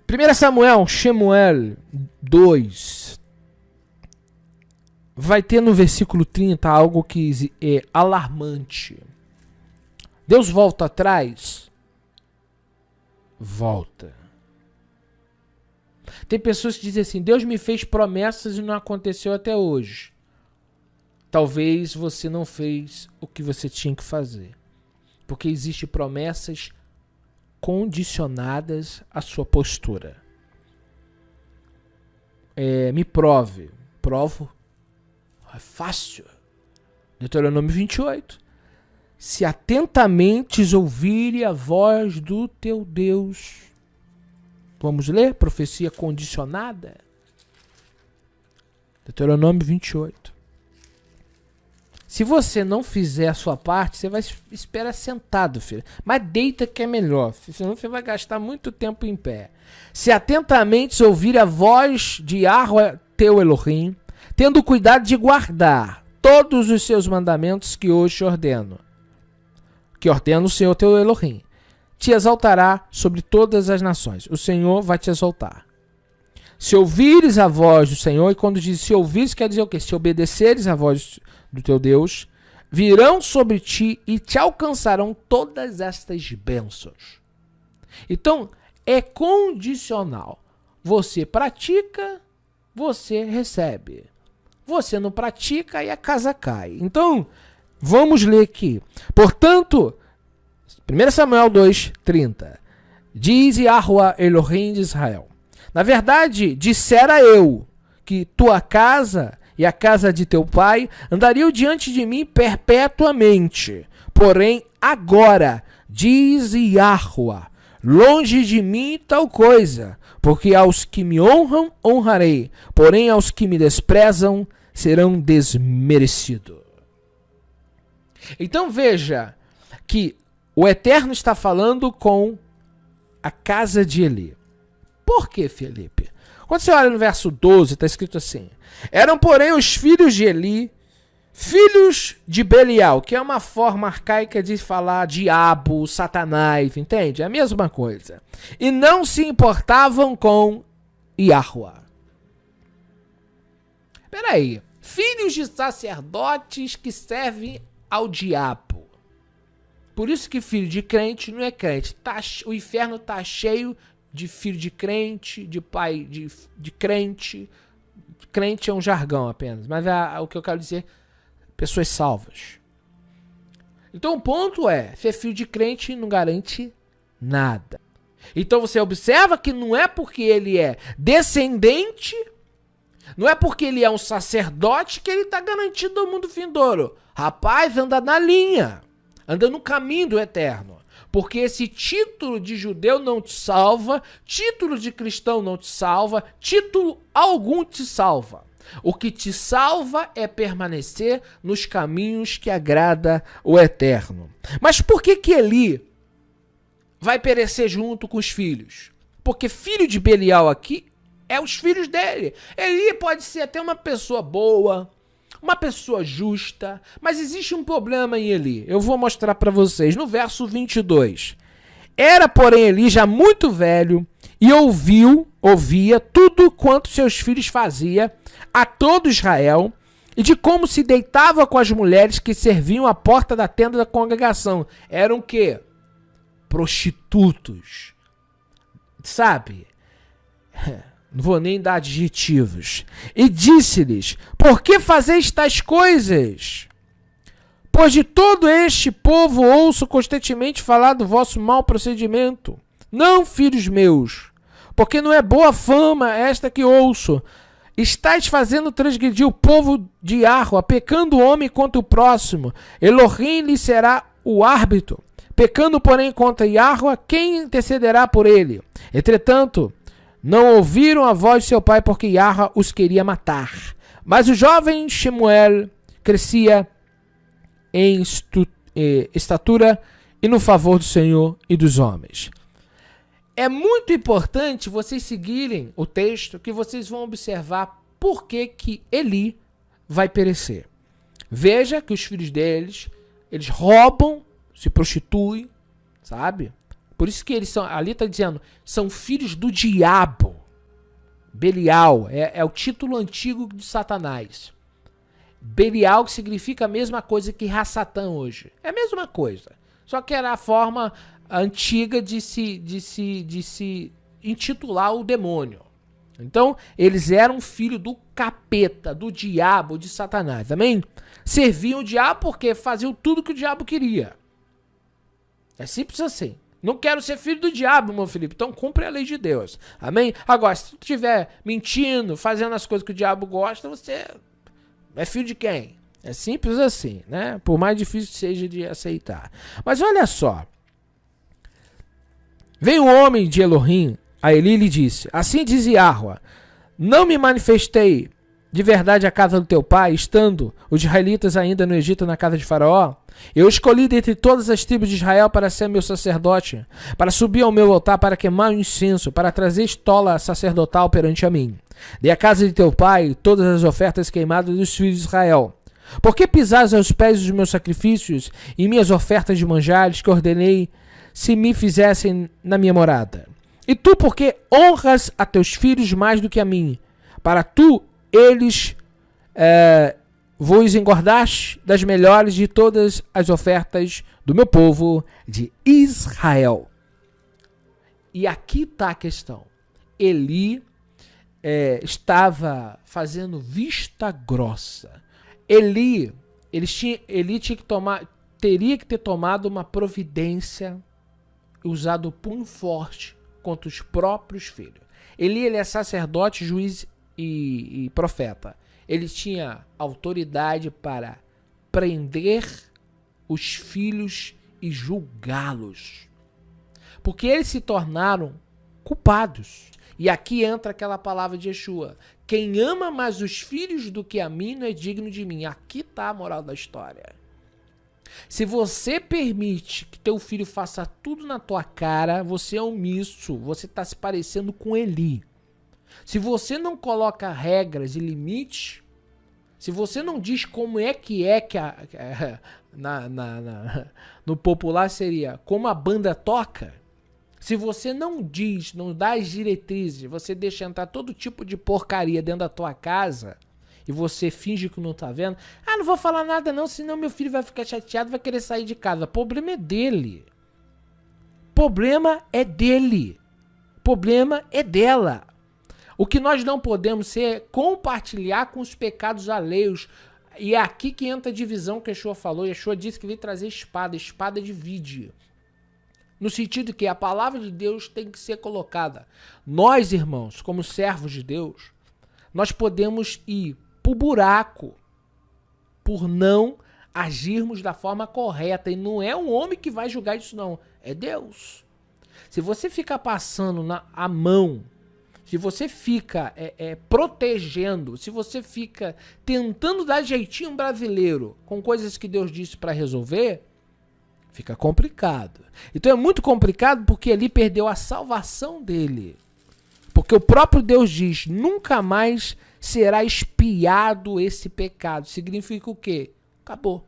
1 Samuel, Shemuel 2, vai ter no versículo 30 algo que é alarmante. Deus volta atrás? Volta. Tem pessoas que dizem assim, Deus me fez promessas e não aconteceu até hoje. Talvez você não fez o que você tinha que fazer. Porque existem promessas condicionadas à sua postura. Me prove. Provo. É fácil. Deuteronômio 28. Se atentamente ouvires a voz do teu Deus. Vamos ler? Profecia condicionada. Deuteronômio 28. Se você não fizer a sua parte, você vai esperar sentado, filho. Mas deita que é melhor, senão você vai gastar muito tempo em pé. Se atentamente ouvir a voz de Yahweh, teu Elohim, tendo cuidado de guardar todos os seus mandamentos que hoje te ordeno, que ordena o Senhor teu Elohim, te exaltará sobre todas as nações. O Senhor vai te exaltar. Se ouvires a voz do Senhor, e quando diz se ouvires, quer dizer o quê? Se obedeceres a voz do teu Deus, virão sobre ti e te alcançarão todas estas bênçãos. Então, é condicional. Você pratica, você recebe. Você não pratica e a casa cai. Então, vamos ler aqui. Portanto, 1 Samuel 2:30. Diz Yahweh Elohim de Israel. Na verdade, dissera eu que tua casa e a casa de teu pai andariam diante de mim perpetuamente. Porém, agora, diz Yahweh, longe de mim tal coisa, porque aos que me honram, honrarei, porém aos que me desprezam, serão desmerecidos. Então veja que o Eterno está falando com a casa de Eli. Por que, Felipe? Quando você olha no verso 12, está escrito assim: eram, porém, os filhos de Eli, filhos de Belial, que é uma forma arcaica de falar diabo, Satanás, entende? É a mesma coisa. E não se importavam com Yahweh. Peraí. Filhos de sacerdotes que servem ao diabo. Por isso que filho de crente não é crente. O inferno está cheio de filho de crente, de pai de crente. Crente é um jargão apenas, mas o que eu quero dizer, pessoas salvas. Então o ponto é, ser filho de crente não garante nada. Então você observa que não é porque ele é descendente, não é porque ele é um sacerdote que ele está garantido ao mundo vindouro. Rapaz, anda na linha, anda no caminho do Eterno. Porque esse título de judeu não te salva, título de cristão não te salva, título algum te salva. O que te salva é permanecer nos caminhos que agrada o Eterno. Mas por que Eli vai perecer junto com os filhos? Porque filho de Belial aqui é os filhos dele. Eli pode ser até uma pessoa boa, uma pessoa justa, mas existe um problema em Eli. Eu vou mostrar para vocês no verso 22. Era, porém, Eli já muito velho e ouvia tudo quanto seus filhos faziam a todo Israel e de como se deitava com as mulheres que serviam à porta da tenda da congregação. Eram o quê? Prostitutos. Sabe? Não vou nem dar adjetivos. E disse-lhes: por que fazeis tais coisas? Pois de todo este povo ouço constantemente falar do vosso mau procedimento. Não, filhos meus, porque não é boa fama esta que ouço. Estais fazendo transgredir o povo de Yahweh, pecando o homem contra o próximo. Elohim lhe será o árbitro. Pecando, porém, contra Yahweh, quem intercederá por ele? Entretanto, não ouviram a voz de seu pai, porque Yahweh os queria matar. Mas o jovem Shemuel crescia em estatura e no favor do Senhor e dos homens. É muito importante vocês seguirem o texto, que vocês vão observar por que Eli vai perecer. Veja que os filhos deles, eles roubam, se prostituem, sabe? Por isso que eles são, ali está dizendo, são filhos do diabo. Belial é o título antigo de Satanás. Belial, que significa a mesma coisa que Rassatã hoje. É a mesma coisa. Só que era a forma antiga de se intitular o demônio. Então, eles eram filho do capeta, do diabo, de Satanás. Amém? Serviam o diabo porque faziam tudo que o diabo queria. É simples assim. Não quero ser filho do diabo, meu Felipe. Então cumpre a lei de Deus. Amém? Agora, se tu estiver mentindo, fazendo as coisas que o diabo gosta, você é filho de quem? É simples assim, né? Por mais difícil que seja de aceitar. Mas olha só. Veio o homem de Elohim a Eli e lhe disse: assim diz Yahweh, não me manifestei de verdade a casa do teu pai, estando os israelitas ainda no Egito na casa de Faraó? Eu escolhi dentre todas as tribos de Israel para ser meu sacerdote, para subir ao meu altar, para queimar o incenso, para trazer estola sacerdotal perante a mim. Dei à casa de teu pai todas as ofertas queimadas dos filhos de Israel. Por que pisais aos pés os meus sacrifícios e minhas ofertas de manjares que ordenei se me fizessem na minha morada? E tu, por que honras a teus filhos mais do que a mim? Para tu, eles vos engordaste das melhores de todas as ofertas do meu povo de Israel. E aqui está a questão. Eli estava fazendo vista grossa. Eli teria que ter tomado uma providência, usado o punho forte contra os próprios filhos. Eli é sacerdote, juiz e profeta. Ele tinha autoridade para prender os filhos e julgá-los. Porque eles se tornaram culpados. E aqui entra aquela palavra de Yeshua: quem ama mais os filhos do que a mim não é digno de mim. Aqui está a moral da história. Se você permite que teu filho faça tudo na tua cara, você é omisso, você está se parecendo com Eli. Se você não coloca regras e limites, se você não diz como é que no popular seria como a banda toca, se você não diz, não dá as diretrizes, você deixa entrar todo tipo de porcaria dentro da tua casa e você finge que não tá vendo, não vou falar nada não, senão meu filho vai ficar chateado, vai querer sair de casa. Problema é dele. Problema é dele. Problema é dela. O que nós não podemos ser é compartilhar com os pecados alheios. E é aqui que entra a divisão que Yeshua falou. Yeshua disse que veio trazer espada. Espada divide. No sentido que a palavra de Deus tem que ser colocada. Nós, irmãos, como servos de Deus, nós podemos ir pro buraco por não agirmos da forma correta. E não é um homem que vai julgar isso, não. É Deus. Se você ficar passando a mão, se você fica protegendo, se você fica tentando dar jeitinho brasileiro com coisas que Deus disse para resolver, fica complicado. Então é muito complicado porque ele perdeu a salvação dele. Porque o próprio Deus diz, nunca mais será expiado esse pecado. Significa o quê? Acabou.